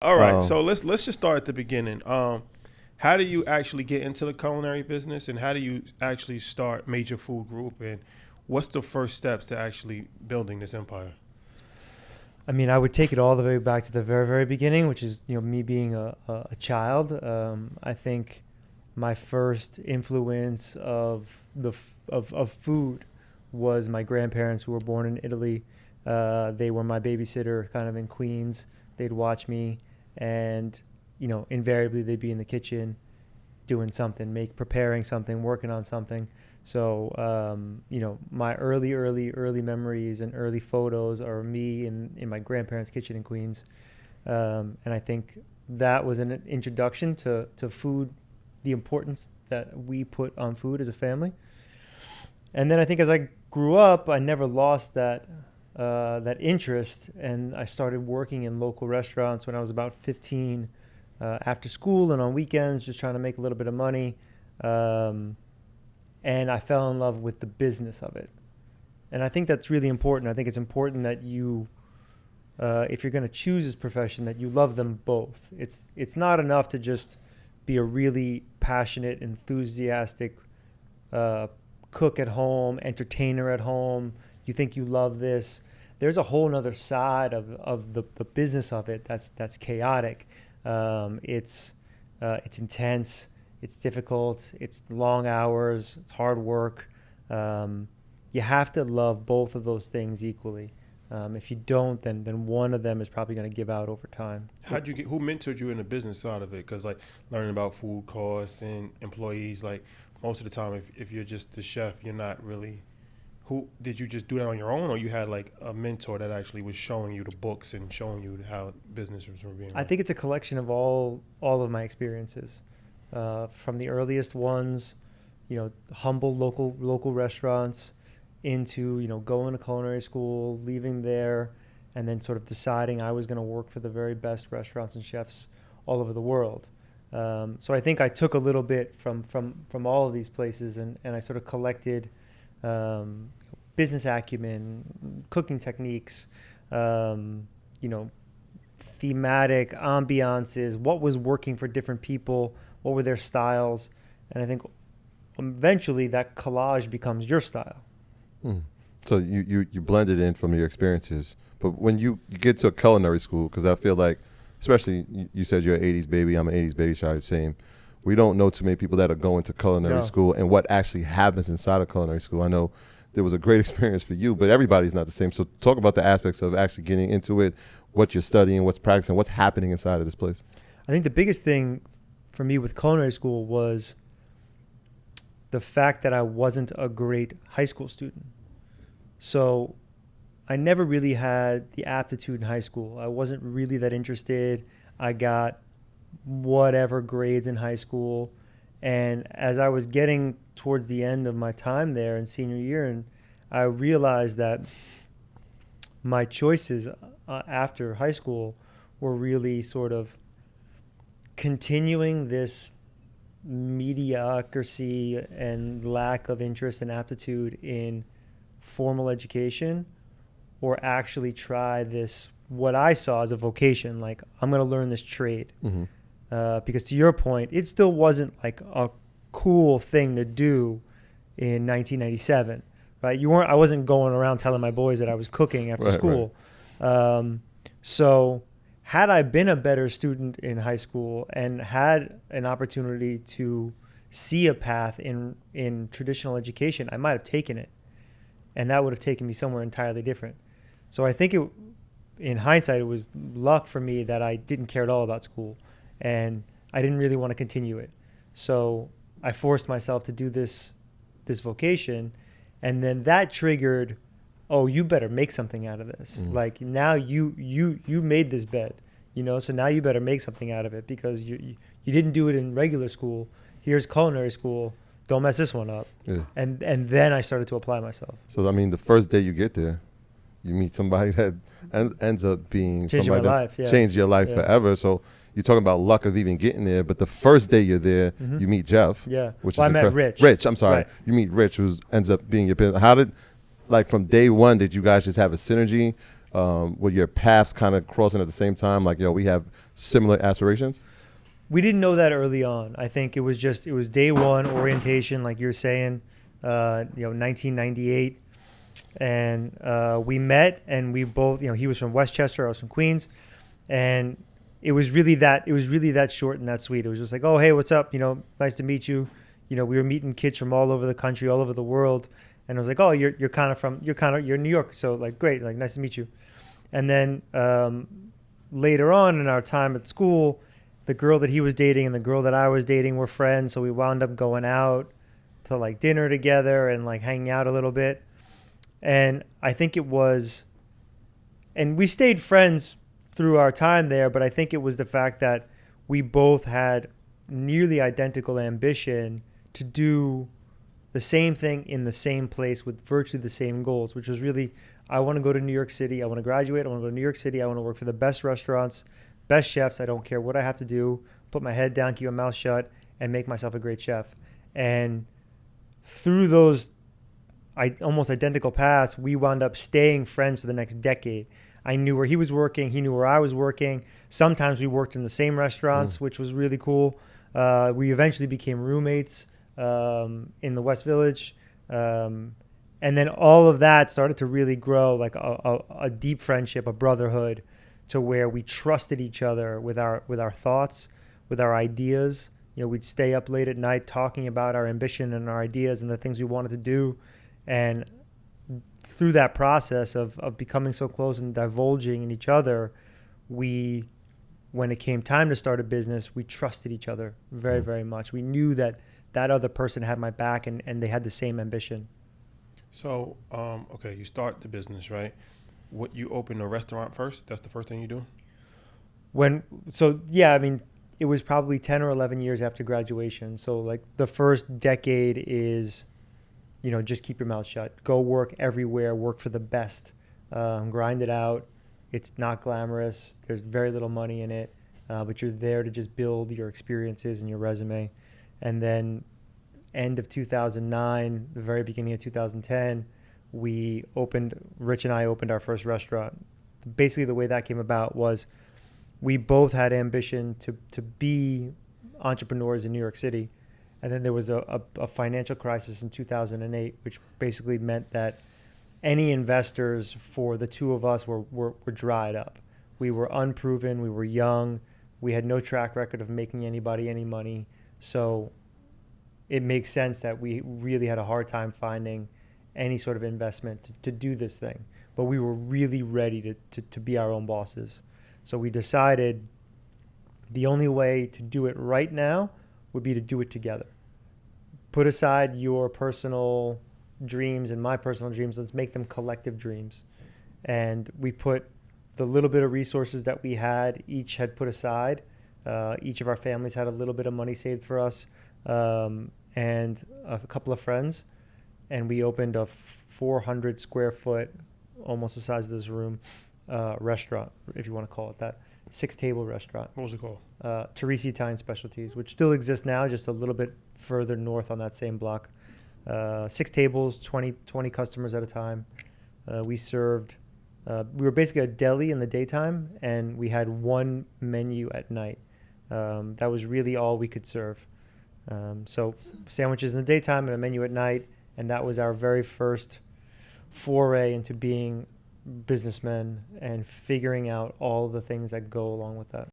All right, so let's just start at the beginning. How do you actually get into the culinary business, and how do you actually start Major Food Group, and what's the first steps to actually building this empire? I mean, I would take it all the way back to the very, very beginning, which is, me being a child. I think my first influence of food was my grandparents, who were born in Italy. They were my babysitter kind of in Queens. They'd watch me, and, invariably they'd be in the kitchen doing something, preparing something, working on something. So, my early memories and early photos are me in my grandparents' kitchen in Queens. And I think that was an introduction to food, the importance that we put on food as a family. And then I think as I grew up, I never lost that interest, and I started working in local restaurants when I was about 15, after school and on weekends, just trying to make a little bit of money. And I fell in love with the business of it. And I think that's really important. I think it's important that you, if you're going to choose this profession, that you love them both. It's not enough to just be a really passionate, enthusiastic cook at home, entertainer at home. You think you love this. There's a whole other side of the business of it that's chaotic. It's intense. It's difficult. It's long hours. It's hard work. You have to love both of those things equally. If you don't, then one of them is probably going to give out over time. Who mentored you in the business side of it? Because like learning about food costs and employees, like most of the time, if you're just the chef, you're not really. Who did you just do that on your own, or you had like a mentor that actually was showing you the books and showing you how businesses were being run? I think it's a collection of all of my experiences, from the earliest ones, humble local restaurants, into going to culinary school, leaving there, and then sort of deciding I was going to work for the very best restaurants and chefs all over the world. So I think I took a little bit from all of these places, and I sort of collected business acumen, cooking techniques, thematic ambiances, what was working for different people, what were their styles. And I think eventually that collage becomes your style. So you blended in from your experiences. But when you get to a culinary school, because I feel like, especially you said you're an 80s baby, I'm an 80s baby, Shai, same. We don't know too many people that are going to culinary school and what actually happens inside of culinary school. I know there was a great experience for you, but everybody's not the same. So talk about the aspects of actually getting into it, what you're studying, what's practicing, what's happening inside of this place. I think the biggest thing for me with culinary school was the fact that I wasn't a great high school student. So I never really had the aptitude in high school. I wasn't really that interested. I got whatever grades in high school. And as I was getting towards the end of my time there in senior year, and I realized that my choices after high school were really sort of continuing this mediocrity and lack of interest and aptitude in formal education, or actually try this, what I saw as a vocation, like I'm going to learn this trade. Mm-hmm. Because to your point, it still wasn't like a cool thing to do in 1997, right? I wasn't going around telling my boys that I was cooking after school. Right. So had I been a better student in high school and had an opportunity to see a path in traditional education, I might have taken it, and that would have taken me somewhere entirely different. So I think in hindsight, it was luck for me that I didn't care at all about school. And I didn't really want to continue it. So I forced myself to do this vocation. And then that triggered, oh, you better make something out of this. Mm. Like now you made this bed, so now you better make something out of it, because you didn't do it in regular school. Here's culinary school. Don't mess this one up. Yeah. And then I started to apply myself. So, I mean, the first day you get there, you meet somebody that ends up being somebody that changed your life forever. So you're talking about luck of even getting there, but the first day you're there, you meet Jeff. Yeah. Which I met Rich. Rich, I'm sorry. Right. You meet Rich, who ends up being your business. How did, like, from day one, did you guys just have a synergy? Were your paths kind of crossing at the same time? Like, we have similar aspirations? We didn't know that early on. I think it was day one orientation, like you're saying, 1998. And we met, and we both, he was from Westchester, I was from Queens. And it was really that short and that sweet. It was just like, oh, hey, what's up? Nice to meet you. We were meeting kids from all over the country, all over the world. And I was like, oh, you're in New York. So like, great, like, nice to meet you. And then later on in our time at school, the girl that he was dating and the girl that I was dating were friends. So we wound up going out to like dinner together and like hanging out a little bit. And I think and we stayed friends through our time there, but I think it was the fact that we both had nearly identical ambition to do the same thing in the same place with virtually the same goals, which was really, I want to go to New York City. I want to graduate. I want to go to New York City. I want to work for the best restaurants, best chefs. I don't care what I have to do, put my head down, keep my mouth shut, and make myself a great chef. And through those almost identical paths, we wound up staying friends for the next decade. I knew where he was working. He knew where I was working. Sometimes we worked in the same restaurants, which was really cool. We eventually became roommates in the West Village. And then all of that started to really grow like a deep friendship, a brotherhood, to where we trusted each other with our thoughts, with our ideas. We'd stay up late at night talking about our ambition and our ideas and the things we wanted to do. And through that process of becoming so close and divulging in each other, when it came time to start a business, we trusted each other very, very much. We knew that other person had my back and they had the same ambition. So, okay, you start the business, right? What, you open a restaurant first? That's the first thing you do? It was probably 10 or 11 years after graduation. So like the first decade is, just keep your mouth shut. Go work everywhere, work for the best, grind it out. It's not glamorous. There's very little money in it, but you're there to just build your experiences and your resume. And then end of 2009, the very beginning of 2010, Rich and I opened our first restaurant. Basically, the way that came about was we both had ambition to be entrepreneurs in New York City. And then there was a financial crisis in 2008, which basically meant that any investors for the two of us were dried up. We were unproven. We were young. We had no track record of making anybody any money. So it makes sense that we really had a hard time finding any sort of investment to do this thing. But we were really ready to be our own bosses. So we decided the only way to do it right now would be to do it together. Put aside your personal dreams and my personal dreams. Let's make them collective dreams. And we put the little bit of resources that we had, each had put aside. Each of our families had a little bit of money saved for us, and a couple of friends. And we opened a 400 square foot, almost the size of this room, restaurant, if you want to call it that. 6-table restaurant. What was it called? Teresi Italian Specialties, which still exists now, just a little bit further north on that same block. 6 tables, 20 customers at a time. We served, we were basically a deli in the daytime, and we had one menu at night. That was really all we could serve. So sandwiches in the daytime and a menu at night, and that was our very first foray into being businessmen and figuring out all the things that go along with that.